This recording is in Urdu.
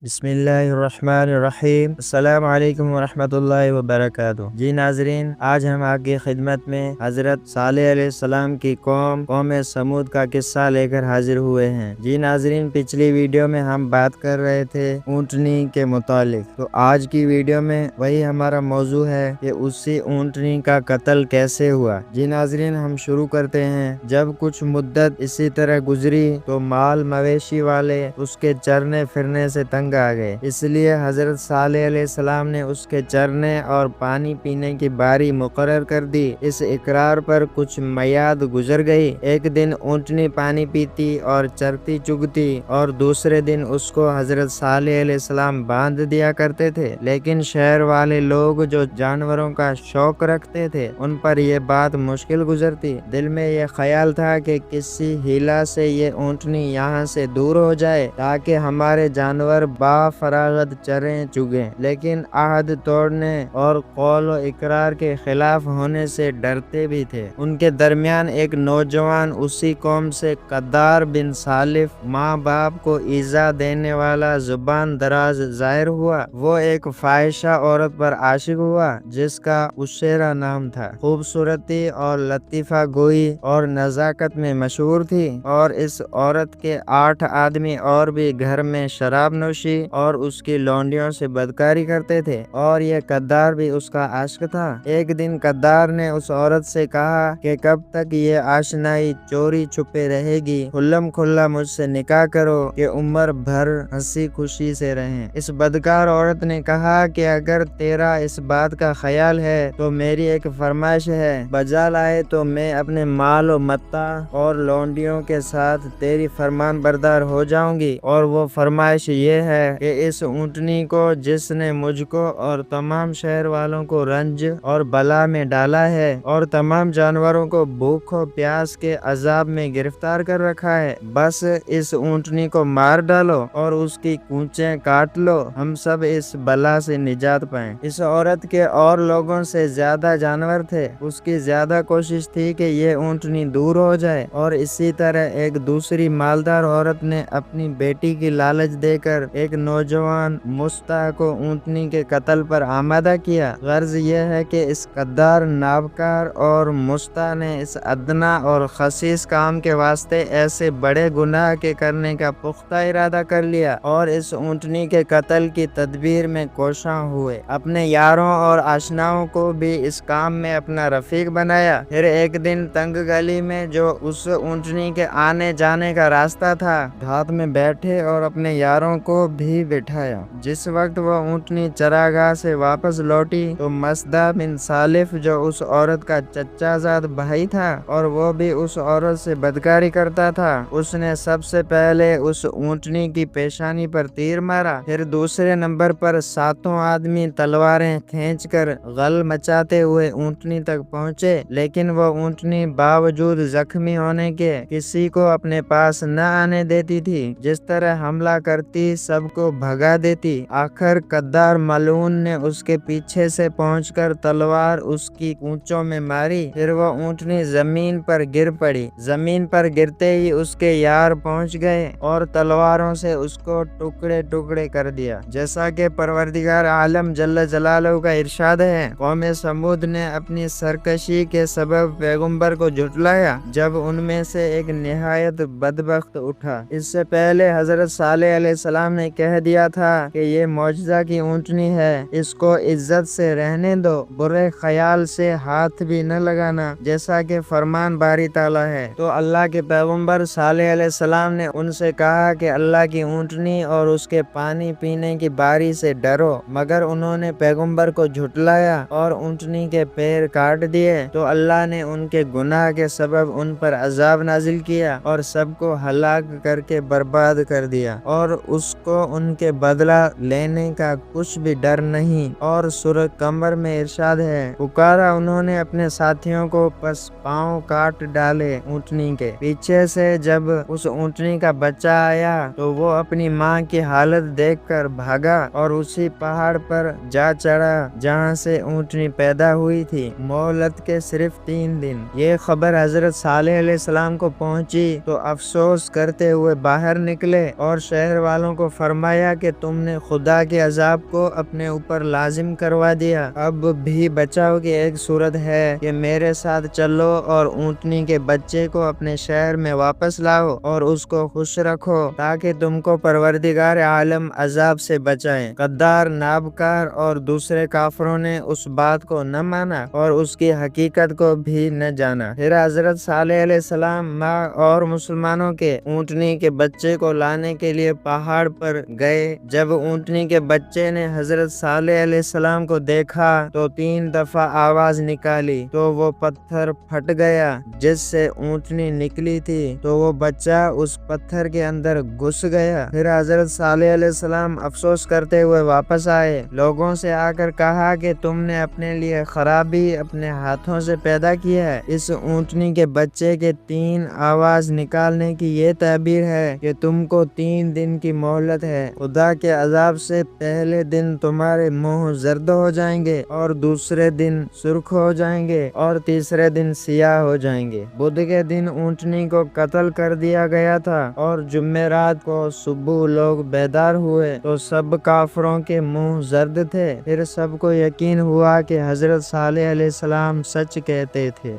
بسم اللہ الرحمن الرحیم۔ السلام علیکم ورحمۃ اللہ وبرکاتہ۔ جی ناظرین، آج ہم آپ کی خدمت میں حضرت صالح علیہ السلام کی قوم سمود کا قصہ لے کر حاضر ہوئے ہیں۔ جی ناظرین، پچھلی ویڈیو میں ہم بات کر رہے تھے اونٹنی کے متعلق، تو آج کی ویڈیو میں وہی ہمارا موضوع ہے کہ اسی اونٹنی کا قتل کیسے ہوا۔ جی ناظرین، ہم شروع کرتے ہیں۔ جب کچھ مدت اسی طرح گزری تو مال مویشی والے اس کے چرنے پھرنے سے تنگ آ گئے، اس لیے حضرت صالح علیہ السلام نے اس کے چرنے اور پانی پینے کی باری مقرر کر دی۔ اس اقرار پر کچھ میعاد گزر گئی۔ ایک دن اونٹنی پانی پیتی اور چرتی چگتی اور دوسرے دن اس کو حضرت صالح علیہ السلام باندھ دیا کرتے تھے، لیکن شہر والے لوگ جو جانوروں کا شوق رکھتے تھے ان پر یہ بات مشکل گزرتی۔ دل میں یہ خیال تھا کہ کسی ہیلا سے یہ اونٹنی یہاں سے دور ہو جائے تاکہ ہمارے جانور با فراغت چریں چگیں، لیکن عہد توڑنے اور قول و اقرار کے خلاف ہونے سے ڈرتے بھی تھے۔ ان کے درمیان ایک نوجوان اسی قوم سے قدار بن سالف، ماں باپ کو ایذا دینے والا زبان دراز ظاہر ہوا۔ وہ ایک فاحشہ عورت پر عاشق ہوا جس کا عشیرہ نام تھا۔ خوبصورتی اور لطیفہ گوئی اور نزاکت میں مشہور تھی، اور اس عورت کے 8 آدمی اور بھی گھر میں شراب نوشی اور اس کی لونڈیوں سے بدکاری کرتے تھے، اور یہ قدار بھی اس کا عاشق تھا۔ ایک دن قدار نے اس عورت سے کہا کہ کب تک یہ آشنائی چوری چھپے رہے گی، کھلم کھلا مجھ سے نکاح کرو کہ عمر بھر ہنسی خوشی سے رہیں۔ اس بدکار عورت نے کہا کہ اگر تیرا اس بات کا خیال ہے تو میری ایک فرمائش ہے، بجا لائے تو میں اپنے مال و متاع اور لونڈیوں کے ساتھ تیری فرمان بردار ہو جاؤں گی، اور وہ فرمائش یہ ہے کہ اس اونٹنی کو جس نے مجھ کو اور تمام شہر والوں کو رنج اور بلا میں ڈالا ہے اور تمام جانوروں کو بھوک و پیاس کے عذاب میں گرفتار کر رکھا ہے، بس اس اونٹنی کو مار ڈالو اور اس کی کونچیں کاٹ لو، ہم سب اس بلا سے نجات پائیں۔ اس عورت کے اور لوگوں سے زیادہ جانور تھے، اس کی زیادہ کوشش تھی کہ یہ اونٹنی دور ہو جائے، اور اسی طرح ایک دوسری مالدار عورت نے اپنی بیٹی کی لالچ دے کر ایک نوجوان مستع کو اونٹنی کے قتل پر آمادہ کیا۔ غرض یہ ہے کہ اس قدار نابکار اور مستع نے اس ادنا اور خسیس کام کے واسطے ایسے بڑے گناہ کے کرنے کا پختہ ارادہ کر لیا، اور اس اونٹنی کے قتل کی تدبیر میں کوشاں ہوئے۔ اپنے یاروں اور آشناؤں کو بھی اس کام میں اپنا رفیق بنایا۔ پھر ایک دن تنگ گلی میں جو اس اونٹنی کے آنے جانے کا راستہ تھا، گھات میں بیٹھے اور اپنے یاروں کو بھی بٹھایا۔ جس وقت وہ اونٹنی چراگاہ سے واپس لوٹی تو مصدع بن سالف، جو اس عورت کا چچا زاد بھائی تھا اور وہ بھی اس عورت سے بدکاری کرتا تھا، اس نے سب سے پہلے اس اونٹنی کی پیشانی پر تیر مارا۔ پھر دوسرے نمبر پر 7 آدمی تلواریں کھینچ کر غل مچاتے ہوئے اونٹنی تک پہنچے، لیکن وہ اونٹنی باوجود زخمی ہونے کے کسی کو اپنے پاس نہ آنے دیتی تھی۔ جس طرح حملہ کرتی سب کو بھگا دیتی۔ آخر قدار ملعون نے اس کے پیچھے سے پہنچ کر تلوار اس کی کونچوں میں ماری۔ پھر وہ اونٹنی زمین پر گر پڑی۔ زمین پر گرتے ہی اس کے یار پہنچ گئے اور تلواروں سے اس کو ٹکڑے ٹکڑے کر دیا۔ جیسا کہ پروردگار عالم جل جلالہ کا ارشاد ہے، قوم سمود نے اپنی سرکشی کے سبب پیغمبر کو جھٹلایا جب ان میں سے ایک نہایت بدبخت اٹھا۔ اس سے پہلے حضرت صالح علیہ السلام نے کہہ دیا تھا کہ یہ معجزہ کی اونٹنی ہے، اس کو عزت سے رہنے دو، برے خیال سے ہاتھ بھی نہ لگانا، جیسا کہ فرمان باری تعالیٰ ہے۔ تو اللہ کے پیغمبر صالح علیہ السلام نے ان سے کہا کہ اللہ کی اونٹنی اور اس کے پانی پینے کی باری سے ڈرو، مگر انہوں نے پیغمبر کو جھٹلایا اور اونٹنی کے پیر کاٹ دیے، تو اللہ نے ان کے گناہ کے سبب ان پر عذاب نازل کیا اور سب کو ہلاک کر کے برباد کر دیا، اور اس کو ان کے بدلہ لینے کا کچھ بھی ڈر نہیں۔ اور سورہ قمر میں ارشاد ہے، پکارا انہوں نے اپنے ساتھیوں کو، پس پاؤں کاٹ ڈالے اونٹنی کے پیچھے سے۔ جب اس اونٹنی کا بچہ آیا تو وہ اپنی ماں کی حالت دیکھ کر بھاگا اور اسی پہاڑ پر جا چڑھا جہاں سے اونٹنی پیدا ہوئی تھی، مہلت کے صرف 3 دن۔ یہ خبر حضرت صالح علیہ السلام کو پہنچی تو افسوس کرتے ہوئے باہر نکلے اور شہر والوں کو فرمایا کہ تم نے خدا کے عذاب کو اپنے اوپر لازم کروا دیا۔ اب بھی بچاؤ کی ایک صورت ہے کہ میرے ساتھ چلو اور اونٹنی کے بچے کو اپنے شہر میں واپس لاؤ اور اس کو خوش رکھو تاکہ تم کو پروردگار عالم عذاب سے بچائے۔ غدار، نابکار اور دوسرے کافروں نے اس بات کو نہ مانا اور اس کی حقیقت کو بھی نہ جانا۔ پھر حضرت صالح علیہ السلام ماں اور مسلمانوں کے اونٹنی کے بچے کو لانے کے لیے پہاڑ پر گئے۔ جب اونٹنی کے بچے نے حضرت صالح علیہ السلام کو دیکھا تو 3 دفعہ آواز نکالی تو وہ پتھر پھٹ گیا جس سے اونٹنی نکلی تھی، تو وہ بچہ اس پتھر کے اندر گھس گیا۔ پھر حضرت صالح علیہ السلام افسوس کرتے ہوئے واپس آئے، لوگوں سے آ کر کہا کہ تم نے اپنے لیے خرابی اپنے ہاتھوں سے پیدا کی ہے۔ اس اونٹنی کے بچے کے 3 آواز نکالنے کی یہ تعبیر ہے کہ تم کو 3 دن کی مہلت ہے۔ خدا کے عذاب سے پہلے دن تمہارے منہ زرد ہو جائیں گے اور دوسرے دن سرخ ہو جائیں گے اور تیسرے دن سیاہ ہو جائیں گے۔ بدھ کے دن اونٹنی کو قتل کر دیا گیا تھا اور جمعرات کو صبح لوگ بیدار ہوئے تو سب کافروں کے منہ زرد تھے۔ پھر سب کو یقین ہوا کہ حضرت صالح علیہ السلام سچ کہتے تھے۔